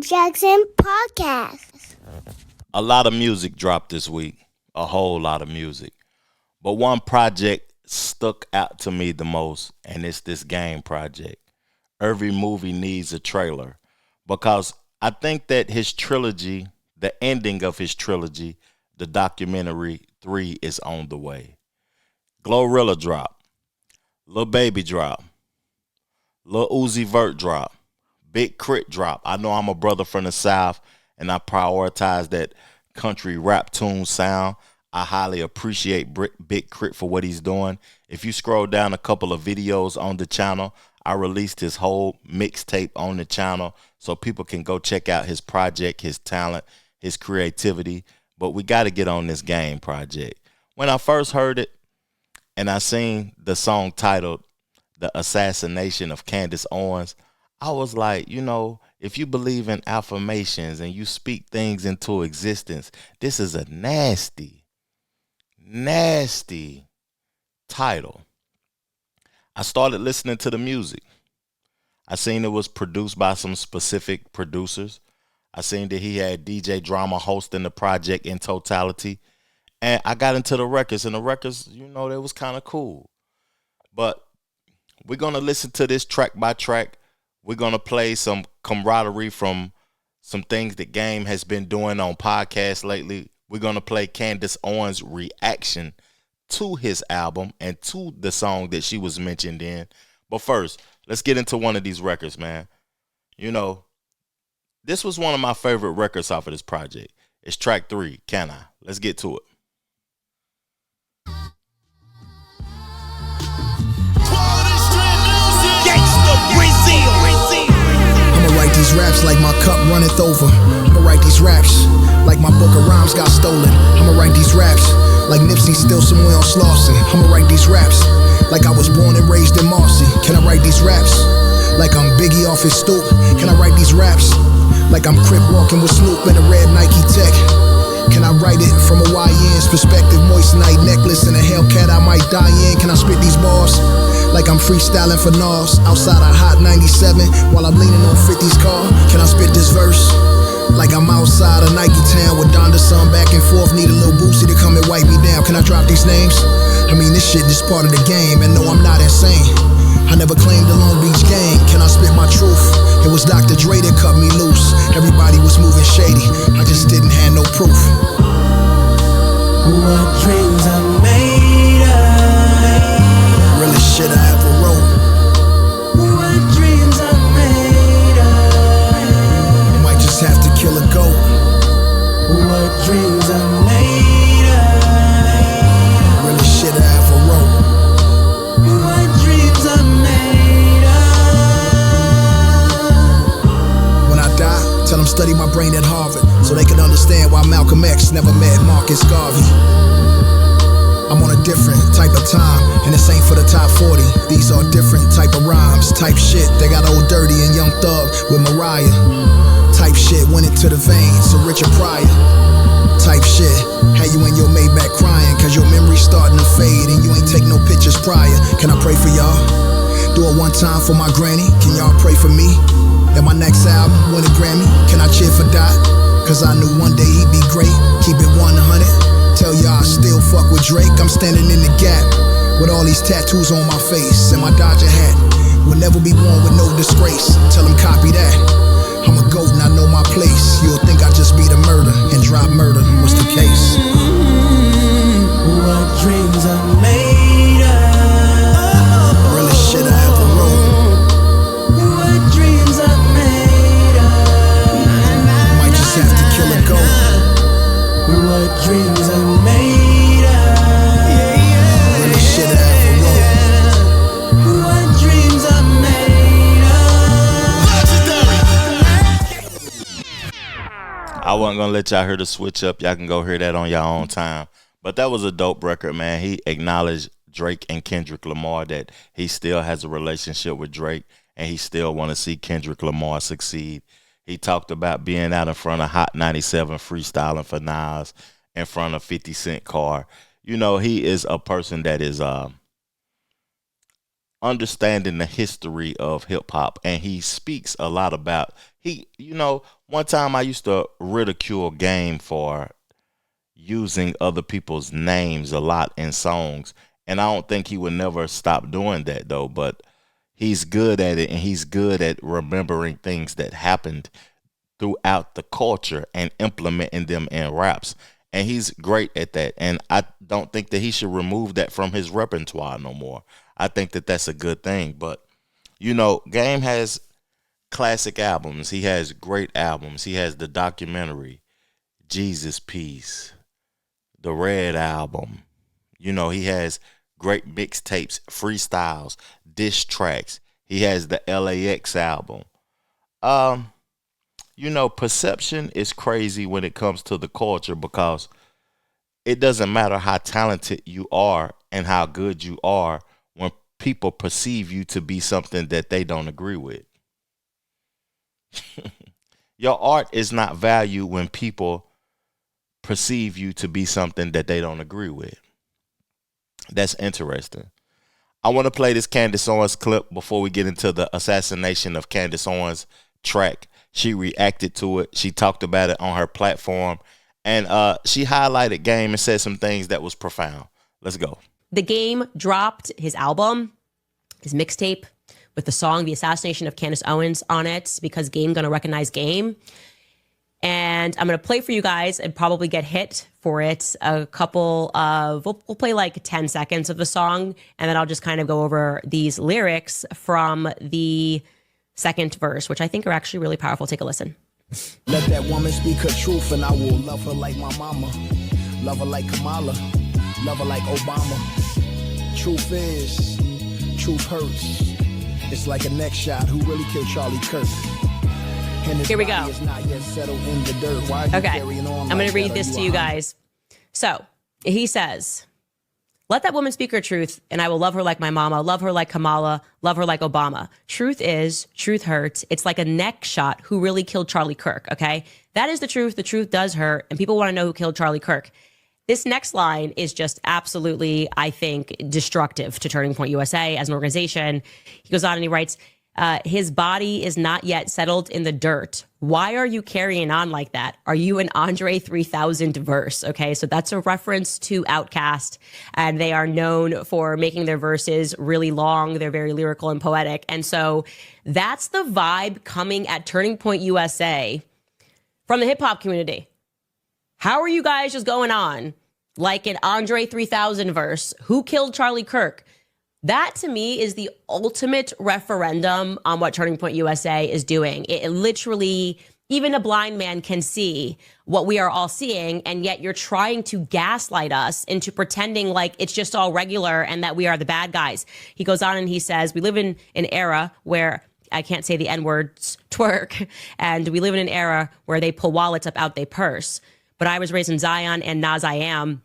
Jackson Podcast. A lot of music dropped this week, a whole lot of music. But one project stuck out to me the most, and it's this game project. Every movie needs a trailer because I think that his trilogy, the ending of his trilogy, the documentary 3 is on the way. Glorilla drop, Lil Baby drop, Lil Uzi Vert drop, Big Crit drop. I know I'm a brother from the South and I prioritize that country rap tune sound. I highly appreciate Big Crit for what he's doing. If you scroll down a couple of videos on the channel, I released his whole mixtape on the channel so people can go check out his project, his talent, his creativity. But we got to get on this game project. When I first heard it and I seen the song titled The Assassination of Candace Owens, I was like, if you believe in affirmations and you speak things into existence, this is a nasty, nasty title. I started listening to the music. I seen it was produced by some specific producers. I seen that he had DJ Drama hosting the project in totality. And I got into the records, and the records, they was kind of cool. But we're going to listen to this track by track. We're going to play some camaraderie from some things that Game has been doing on podcasts lately. We're going to play Candace Owens' reaction to his album and to the song that she was mentioned in. But first, let's get into one of these records, man. This was one of my favorite records off of this project. It's track 3, Can I? Let's get to it. Gangsta Grillz. I'ma write these raps like my cup runneth over. I'ma write these raps like my book of rhymes got stolen. I'ma write these raps like Nipsey still somewhere on Slauson. I'ma write these raps like I was born and raised in Marcy. Can I write these raps like I'm Biggie off his stoop? Can I write these raps like I'm Crip walking with Snoop in a red Nike Tech? Can I write it from a YN's perspective? Moist night necklace and a Hellcat I might die in. Can I spit these bars like I'm freestyling for Nas outside a hot 97 while I'm leaning on 50's car? Can I spit this verse like I'm outside of Nike Town with Donda Son back and forth? Need a little Boosie to come and wipe me down. Can I drop these names? I mean, this shit is part of the game, and no, I'm not insane. I never claimed the Long Beach gang. Can I spit my truth? It was Dr. Dre that cut me loose. Everybody was moving shady, I just didn't have no proof. What dreams are made of? Realest shit I ever wrote. What dreams are made of? Might just have to kill a goat. What dreams are made of? Realest shit I ever wrote. What dreams are made of? When I die, tell them study my brain at Harvard so they can understand why Malcolm X never met Marcus Garvey. I'm on a different type of time, and this ain't for the top 40. These are different type of rhymes, type shit. They got Old Dirty and Young Thug with Mariah. Type shit went into the veins of Richard Pryor. Type shit had you in your Maybach crying cause your memory's starting to fade and you ain't take no pictures prior. Can I pray for y'all? Do it one time for my granny. Can y'all pray for me? And my next album win a Grammy. Can I cheer for Dot? Cause I knew one day he'd be great. Keep it 100. Tell y'all I still fuck with Drake. I'm standing in the gap with all these tattoos on my face and my Dodger hat. Will never be born with no disgrace. Tell them copy that. I'm a goat and I know my place. You'll think I just beat a murder and drop murder. What's the case? What dreams are made of? Realest shit I ever wrote. What dreams are made of? Might just have to kill a goat. What dreams are made of? Realest shit I ever wrote. What dreams are made of? I wasn't going to let y'all hear the switch up. Y'all can go hear that on your own time. But that was a dope record, man. He acknowledged Drake and Kendrick Lamar, that he still has a relationship with Drake and he still want to see Kendrick Lamar succeed. He talked about being out in front of Hot 97 freestyling for Nas in front of 50 Cent car. He is a person that is understanding the history of hip hop, and he speaks a lot about one time I used to ridicule Game for using other people's names a lot in songs, and I don't think he would never stop doing that though, but he's good at it, and he's good at remembering things that happened throughout the culture and implementing them in raps. And he's great at that. And I don't think that he should remove that from his repertoire no more. I think that that's a good thing. But, Game has classic albums. He has great albums. He has the documentary, Jesus Peace, the Red Album. He has great mixtapes, freestyles, diss tracks. He has the LAX album. Perception is crazy when it comes to the culture, because it doesn't matter how talented you are and how good you are when people perceive you to be something that they don't agree with. Your art is not valued when people perceive you to be something that they don't agree with. That's interesting. I want to play this Candace Owens clip before we get into the Assassination of Candace Owens track. She reacted to it. She talked about it on her platform. And she highlighted Game and said some things that was profound. Let's go. The Game dropped his album, his mixtape, with the song The Assassination of Candace Owens on it, because Game gonna recognize Game. And I'm gonna play for you guys and probably get hit for it a couple of, we'll play like 10 seconds of the song, and then I'll just kind of go over these lyrics from the second verse, which I think are actually really powerful. Take a listen. Let that woman speak her truth, and I will love her like my mama, love her like Kamala, love her like Obama. Truth is, truth hurts. It's like a neck shot. Who really killed Charlie Kirk? Here we go. Okay, I'm going to read this to you guys. So he says, let that woman speak her truth, and I will love her like my mama, love her like Kamala, love her like Obama. Truth is, truth hurts. It's like a neck shot. Who really killed Charlie Kirk? Okay, that is the truth. The truth does hurt, and people want to know who killed Charlie Kirk. This next line is just absolutely, I think, destructive to Turning Point USA as an organization. He goes on and he writes, his body is not yet settled in the dirt. Why are you carrying on like that? Are you an Andre 3000 verse? Okay, so that's a reference to Outkast, and they are known for making their verses really long. They're very lyrical and poetic. And so that's the vibe coming at Turning Point USA from the hip hop community. How are you guys just going on like an Andre 3000 verse? Who killed Charlie Kirk? That, to me, is the ultimate referendum on what Turning Point USA is doing. It literally, even a blind man can see what we are all seeing, and yet you're trying to gaslight us into pretending like it's just all regular and that we are the bad guys. He goes on and he says, we live in an era where I can't say the N-words, twerk, and we live in an era where they pull wallets up out they purse. But I was raised in Zion and Nas I am.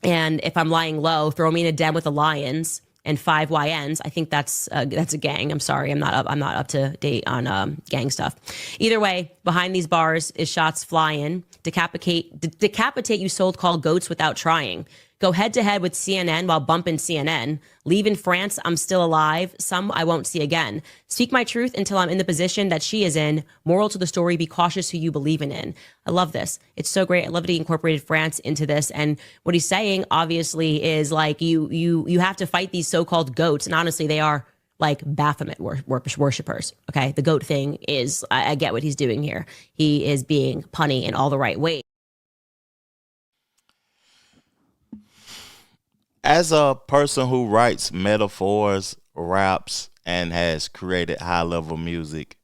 And if I'm lying low, throw me in a den with the lions and 5 YNs. I think that's a gang. I'm sorry, I'm not up to date on gang stuff. Either way, behind these bars is shots flying. Decapitate you so-called goats without trying. Go head to head with CNN while bumping CNN. Leave in France, I'm still alive. Some I won't see again. Speak my truth until I'm in the position that she is in. Moral to the story, be cautious who you believe in. I love this. It's so great. I love that he incorporated France into this. And what he's saying, obviously, is like you have to fight these so-called goats. And honestly, they are like Baphomet worshippers. Okay, the goat thing is, I get what he's doing here. He is being punny in all the right ways. As a person who writes metaphors, raps, and has created high-level music,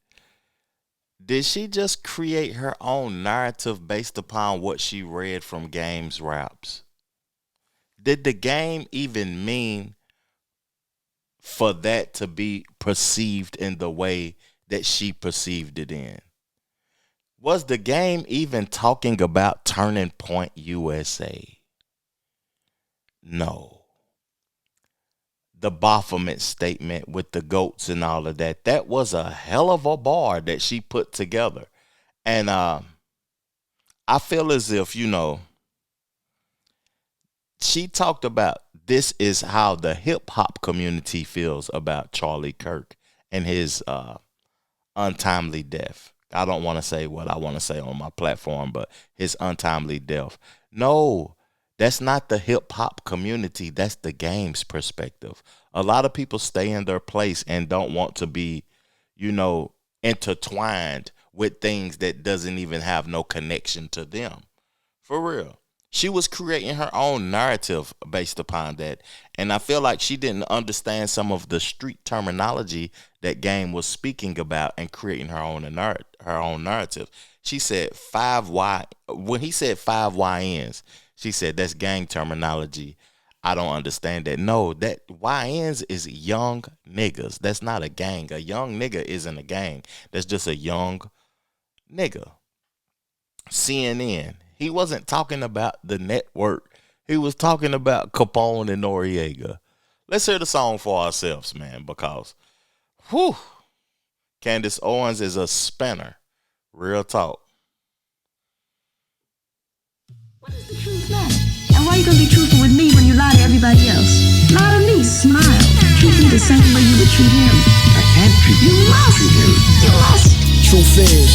did she just create her own narrative based upon what she read from Game's raps? Did the Game even mean for that to be perceived in the way that she perceived it in? Was the Game even talking about Turning Point USA? No. The Baphomet statement with the goats and all of that, that was a hell of a bar that she put together. And I feel as if, she talked about this is how the hip hop community feels about Charlie Kirk and his untimely death. I don't want to say what I want to say on my platform, but his untimely death. No, that's not the hip hop community. That's the game's perspective. A lot of people stay in their place and don't want to be, intertwined with things that doesn't even have no connection to them. For real. She was creating her own narrative based upon that. And I feel like she didn't understand some of the street terminology that Game was speaking about and creating her own narrative. She said 5Y. When he said 5YNs, she said that's gang terminology. I don't understand that. No, that YNs is young niggas. That's not a gang. A young nigga isn't a gang. That's just a young nigga. CNN. He wasn't talking about the network. He was talking about Capone and Noriega. Let's hear the song for ourselves, man, because, Candace Owens is a spinner. Real talk. What does the truth matter? And why are you gonna be truthful with me when you lie to everybody else? Lie to me, smile. Treat me the same way you would treat him. I can't treat You must. You must. Truth is,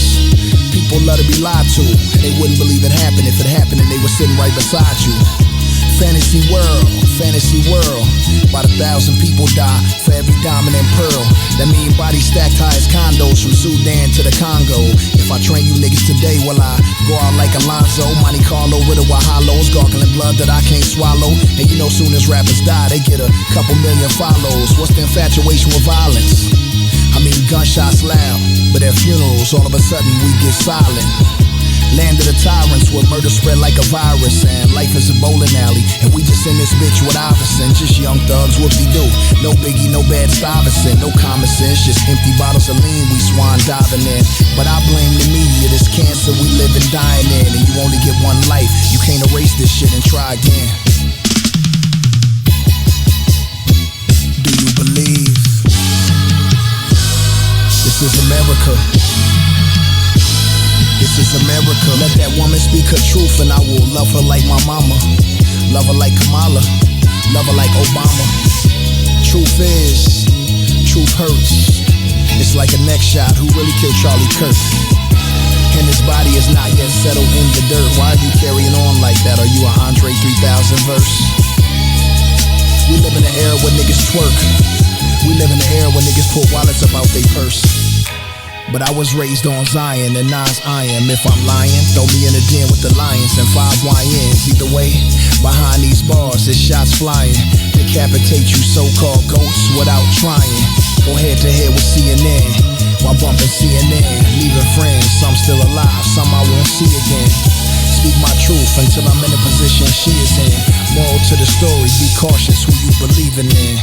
people love to be lied to. They wouldn't believe it happened if it happened and they were sitting right beside you. Fantasy world. About 1,000 people die for every diamond and pearl. That mean bodies stacked high as condos from Sudan to the Congo. If I train you niggas today, will I go out like Alonzo? Monte Carlo with a Wahalos, gargling blood that I can't swallow. And soon as rappers die, they get a couple million follows. What's the infatuation with violence? I mean, gunshots loud, but at funerals, all of a sudden we get silent. Land of the tyrants where murder spread like a virus, and life is a bowling alley, and we just in this bitch with Iverson. Just young thugs, whoop-de-doo. No Biggie, no Bad Stuyvesant, no common sense, just empty bottles of lean we swan diving in. But I blame the media, this cancer we live and dying in, and you only get one life. You can't erase this shit and try again. Do you believe this is America? This is America. Let that woman speak her truth and I will love her like my mama. Love her like Kamala. Love her like Obama. Truth is, truth hurts. It's like a neck shot. Who really killed Charlie Kirk? And his body is not yet settled in the dirt. Why are you carrying on like that? Are you an Andre 3000 verse? We live in an era where niggas twerk. We live in an era where niggas put wallets up out they purse. But I was raised on Zion and Nas iron. If I'm lying, throw me in the den with the lions and 5 YNs. Either way, behind these bars, there's shots flying. Decapitate you so-called ghosts without trying. Go head to head with CNN while bumping CNN. Leaving friends, some still alive, some I won't see again. Speak my truth until I'm in a position she is in. Moral to the story, be cautious who you believing in.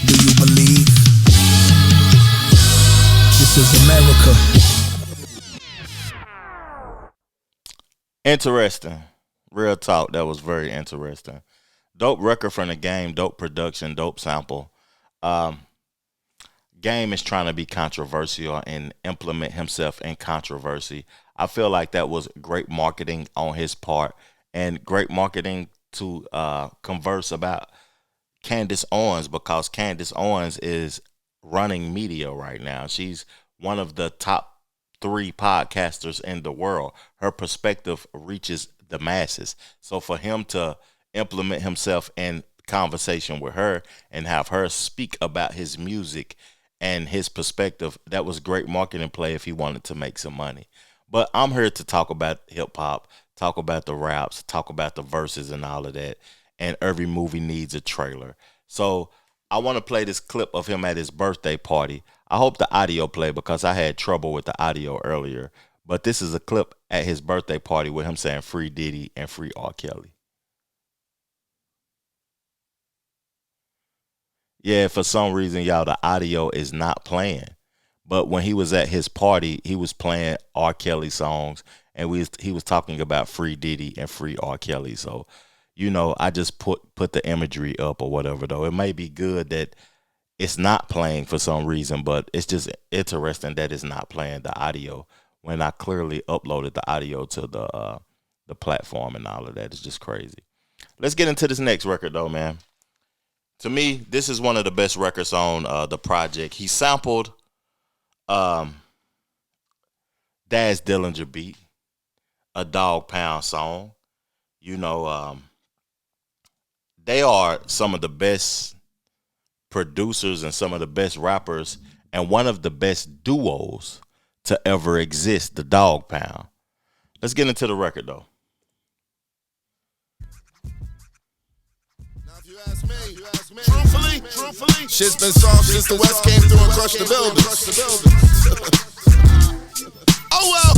Do you believe? This is America. Interesting. Real talk. That was very interesting. Dope record from the Game. Dope production. Dope sample. Game is trying to be controversial and implement himself in controversy. I feel like that was great marketing on his part and great marketing to converse about Candace Owens, because Candace Owens is running media right now. She's one of the top 3 podcasters in the world. Her perspective reaches the masses. So for him to implement himself in conversation with her and have her speak about his music and his perspective, that was great marketing play if he wanted to make some money. But I'm here to talk about hip hop, talk about the raps, talk about the verses and all of that. And every movie needs a trailer. So I want to play this clip of him at his birthday party. I hope the audio play because I had trouble with the audio earlier. But this is a clip at his birthday party with him saying free Diddy and free R. Kelly. Yeah, for some reason, y'all, the audio is not playing. But when he was at his party, he was playing R. Kelly songs. And he was talking about free Diddy and free R. Kelly. So, I just put the imagery up or whatever, though. It may be good that it's not playing for some reason, but it's just interesting that it's not playing the audio when I clearly uploaded the audio to the platform and all of that is just crazy. Let's get into this next record though, man. To me, this is one of the best records on the project. He sampled Daz Dillinger beat, a Dog Pound song. You know, they are some of the best producers and some of the best rappers and one of the best duos to ever exist, the Dog Pound. Let's get into the record though. Truthfully, shit's been soft since the West came through and crushed the buildings. Oh well.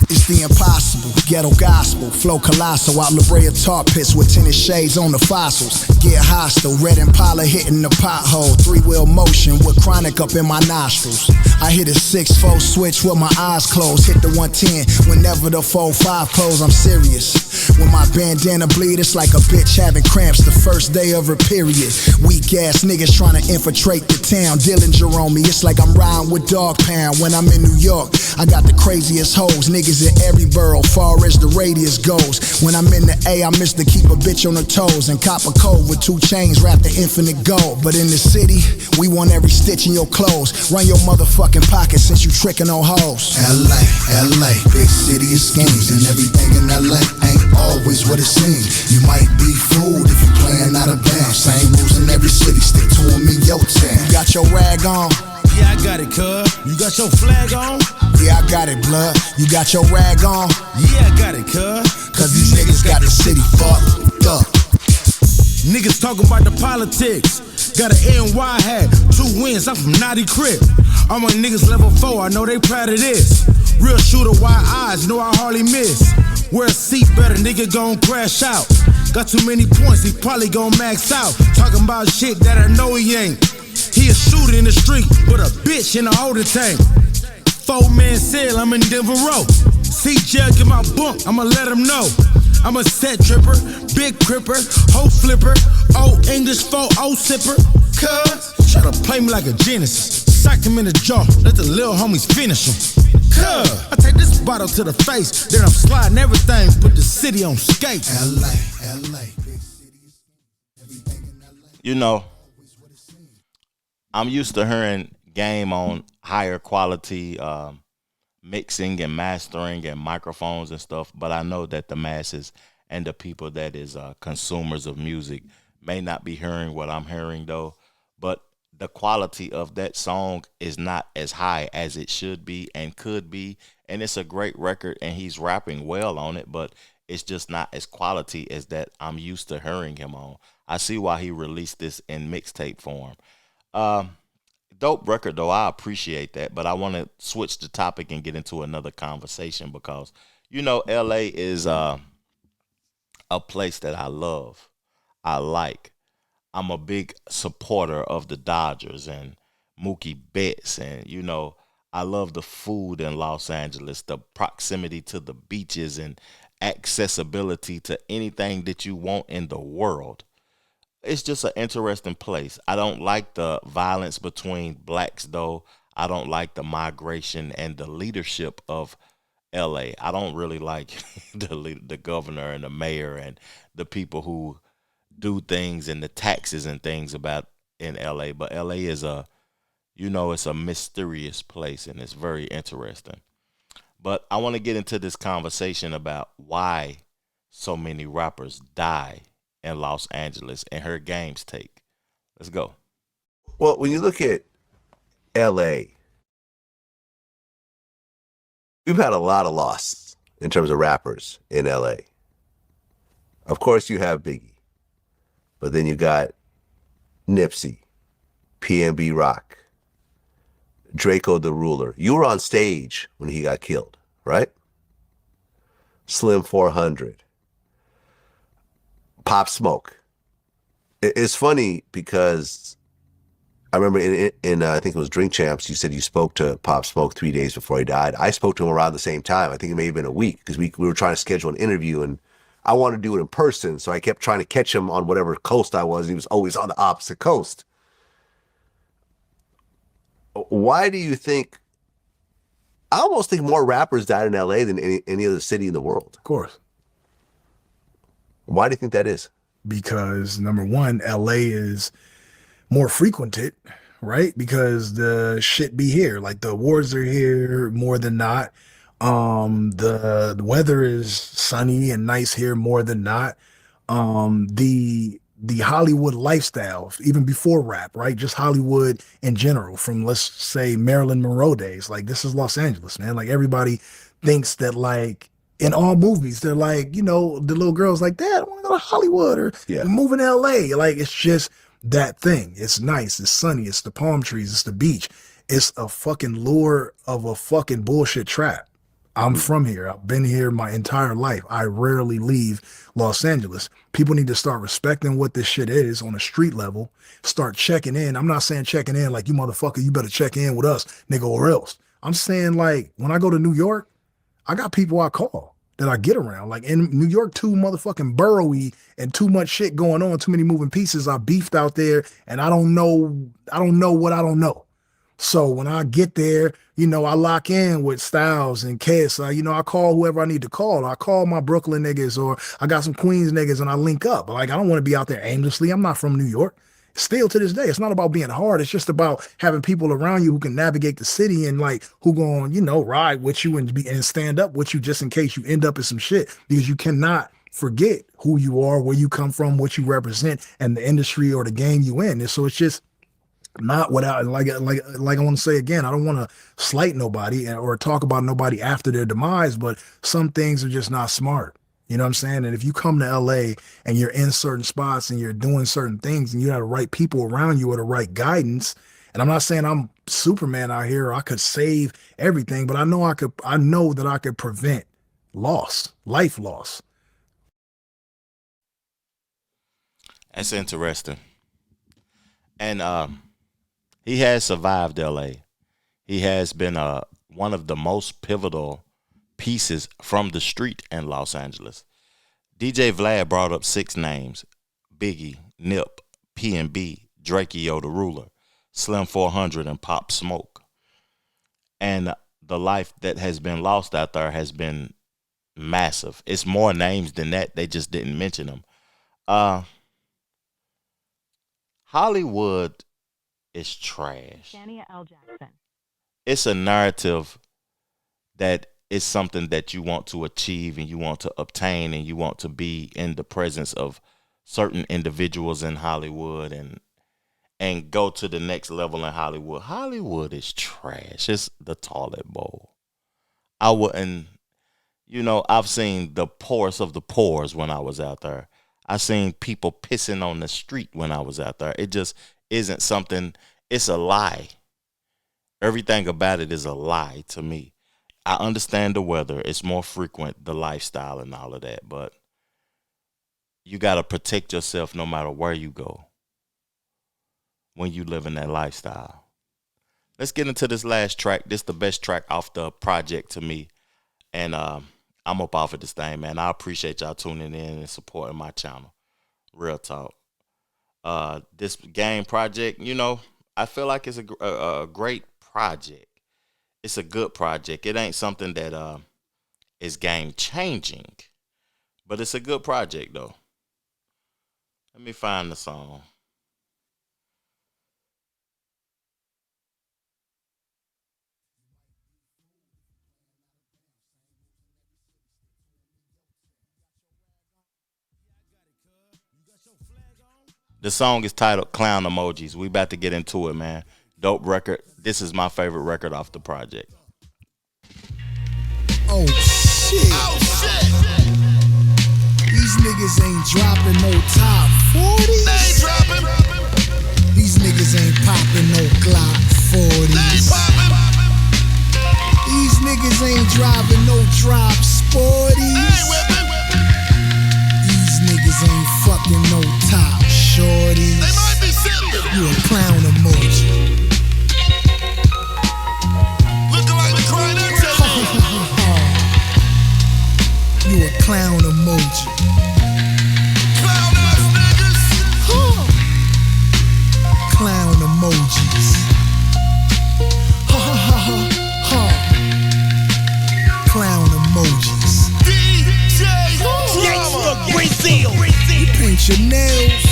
It's the impossible, ghetto gospel, flow colossal, out La Brea tar pits with tinted shades on the fossils. Get hostile, red Impala hitting the pothole, 3-wheel motion with chronic up in my nostrils. I hit a 6-4 switch with my eyes closed, hit the 110 whenever the 4-5 close, I'm serious. When my bandana bleed, it's like a bitch having cramps the first day of her period. Weak ass niggas trying to infiltrate the town, Dillinger on me, it's like I'm riding with Dog Pound. When I'm in New York, I got the craziest hoes, niggas in every borough, far as the radius goes. When I'm in the A, I miss to keep a bitch on her toes and cop a code with 2 chains wrapped in infinite gold. But in the city, we want every stitch in your clothes. Run your motherfucking pocket since you tricking on hoes. LA, big city of schemes, and everything in LA ain't always what it seems. You might be fooled if you playing out of bounds. Same rules in every city, stick to them in your town. You got your rag on? Yeah, I got it, cuz. You got your flag on? Yeah, I got it, blood. You got your rag on? Yeah, I got it, cuz. Cause these niggas got the city fucked up. Niggas talking about the politics. Got an NY hat, 2 wins, I'm from Naughty Crip. All my niggas level 4, I know they proud of this. Real shooter, wide eyes, know I hardly miss. Wear a seatbelt, a nigga gon' crash out. Got too many points, he probably gon' max out. Talking about shit that I know he ain't. He a shooter in the street, but a bitch in a holding tank. 4-man cell, I'm in Denver Row. See jail, get my bunk, I'ma let him know. I'm a set tripper, big cripper, hoe flipper, old English 4-0 sipper. Cuz, try to play me like a Genesis. Sock him in the jaw, let the little homies finish him. Cuz, I take this bottle to the face, then I'm sliding everything, put the city on skates. LA, big cities, everything in LA. You know, I'm used to hearing Game on higher quality mixing and mastering and microphones and stuff, but I know that the masses and the people that is consumers of music may not be hearing what I'm hearing though, but the quality of that song is not as high as it should be and could be, and it's a great record and he's rapping well on it, but it's just not as quality as that I'm used to hearing him on. I see why he released this in mixtape form. Dope record though, I appreciate that, but I want to switch the topic and get into another conversation because, you know, LA is a place that I love. I like. I'm a big supporter of the Dodgers and Mookie Betts, and, you know, I love the food in Los Angeles, the proximity to the beaches and accessibility to anything that you want in the world. It's just an interesting place. I don't like the violence between blacks, though. I don't like the migration and the leadership of LA. I don't really like the governor and the mayor and the people who do things and the taxes and things about in LA. But LA is it's a mysterious place and it's very interesting. But I want to get into this conversation about why so many rappers die in Los Angeles and her game's take. Let's go. Well, when you look at LA, we've had a lot of loss in terms of rappers in LA. Of course, you have Biggie, but then you got Nipsey, PNB Rock, Draco the Ruler. You were on stage when he got killed, right? Slim 400. Pop Smoke. It's funny because I remember in I think it was Drink Champs, you said you spoke to Pop Smoke 3 days before he died. I spoke to him around the same time. I think it may have been a week because we were trying to schedule an interview and I wanted to do it in person. So I kept trying to catch him on whatever coast I was. He was always on the opposite coast. Why do you think I almost think more rappers died in LA than any other city in the world. Of course. Why do you think that is? Because number one, LA is more frequented, right? Because the shit be here. Like the awards are here more than not. The weather is sunny and nice here more than not. The Hollywood lifestyle, even before rap, right? Just Hollywood in general, from let's say Marilyn Monroe days. Like this is Los Angeles, man. Like everybody thinks that like in all movies, they're like, you know, the little girl's like, Dad, I want to go to Hollywood or move in LA. Like it's just that thing. It's nice. It's sunny. It's the palm trees. It's the beach. It's a fucking lure of a fucking bullshit trap. I'm from here. I've been here my entire life. I rarely leave Los Angeles. People need to start respecting what this shit is on a street level. Start checking in. I'm not saying checking in like, you motherfucker, you better check in with us, nigga, or else. I'm saying like, when I go to New York, I got people I call that I get around. Like in New York, too motherfucking boroughy and too much shit going on, too many moving pieces. I beefed out there and I don't know what I don't know. So when I get there, you know, I lock in with Styles and Kiss. You know, I call whoever I need to call. I call my Brooklyn niggas or I got some Queens niggas and I link up. Like, I don't want to be out there aimlessly. I'm not from New York. Still to this day, it's not about being hard. It's just about having people around you who can navigate the city and like who going, you know, ride with you and stand up with you just in case you end up in some shit, because you cannot forget who you are, where you come from, what you represent, and the industry or the game you in. And so it's just not without, like I want to say again, I don't want to slight nobody or talk about nobody after their demise, but some things are just not smart. You know what I'm saying? And if you come to LA and you're in certain spots and you're doing certain things and you have the right people around you or the right guidance, and I'm not saying I'm Superman out here or I could save everything, but I know that I could prevent loss, life loss. That's interesting. And he has survived LA. He has been one of the most pivotal pieces from the street in Los Angeles. DJ Vlad brought up 6 names: Biggie, Nip, P&B, Drakeo the Ruler, Slim 400, and Pop Smoke. And the life that has been lost out there has been massive. It's more names than that. They just didn't mention them. Hollywood is trash. It's a narrative that is something that you want to achieve and you want to obtain and you want to be in the presence of certain individuals in Hollywood and go to the next level in Hollywood. Hollywood is trash. It's the toilet bowl. I wouldn't, you know, I've seen the poorest of the poors when I was out there. I seen people pissing on the street when I was out there. It just isn't something, it's a lie. Everything about it is a lie to me. I understand the weather. It's more frequent, the lifestyle and all of that. But you got to protect yourself no matter where you go when you live in that lifestyle. Let's get into this last track. This is the best track off the project to me. And I'm up off of this thing, man. I appreciate y'all tuning in and supporting my channel. Real talk. This game project, you know, I feel like it's a great project. It's a good project. It ain't something that is game changing, but it's a good project though. Let me find the song. The song is titled Clown Emojis. We about to get into it, man. Dope record. This is my favorite record off the project. Oh shit. Oh shit. These niggas ain't dropping no top 40s. They ain't dropping. These niggas ain't popping no Glock 40s. They ain't popping. These niggas ain't driving no drop sporties. They ain't whipping. These niggas ain't fucking no top shorties. They might be sipping. You a clown emoji. Looking like the crying You a clown emoji. Clown ass niggas. Clown emojis. with your nails.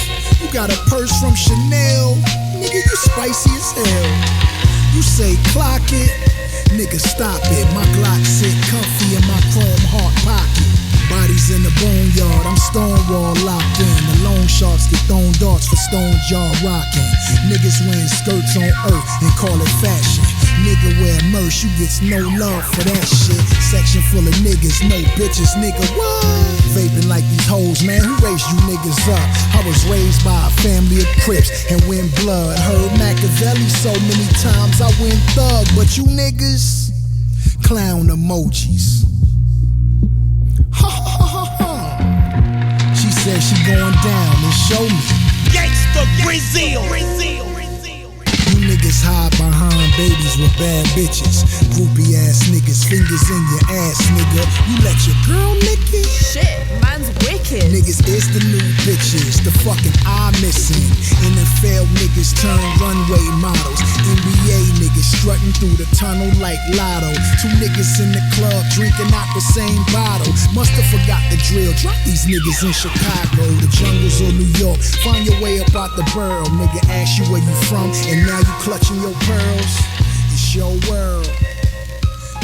You got a purse from Chanel. Nigga, you spicy as hell. You say clock it. Nigga, stop it. My Glock sit comfy in my chrome heart pocket. Bodies in the boneyard, I'm Stonewall locked in. The loan sharks get thrown darts for stone jaw rocking. Niggas wearing skirts on earth and call it fashion. Nigga wear merch, you gets no love for that shit. Section full of niggas, no bitches, nigga, what? Vaping like these hoes, man, who raised you niggas up? I was raised by a family of Crips and win blood. Heard Machiavelli so many times I went thug. But you niggas, clown emojis. She said she going down and show me. Gangsta Grillz. You niggas hide behind babies with bad bitches. Groupie ass niggas, fingers in your ass, nigga. You let your girl lick it? Shit, man's wicked. Niggas is the new bitches, the fucking eye missing. NFL niggas turn runway models. NBA niggas strutting through the tunnel like Lotto. Two niggas in the club drinking out the same bottle. Musta forgot the drill. Drop these niggas in Chicago, the jungles of New York. Find your way up out the borough. Nigga ask you where you from, and now you clutching your pearls. It's your world.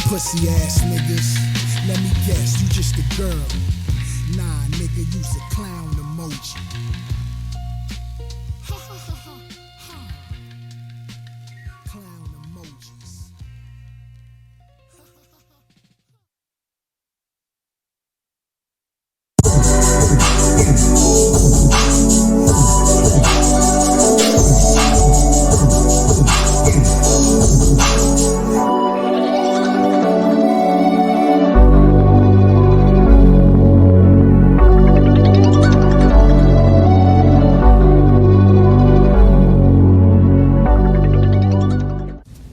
Pussy ass niggas. Let me guess, you just a girl. Nah, nigga, you's a clown emoji. Ha ha ha ha ha. Clown emojis.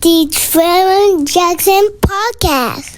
The Trevor Jackson Podcast.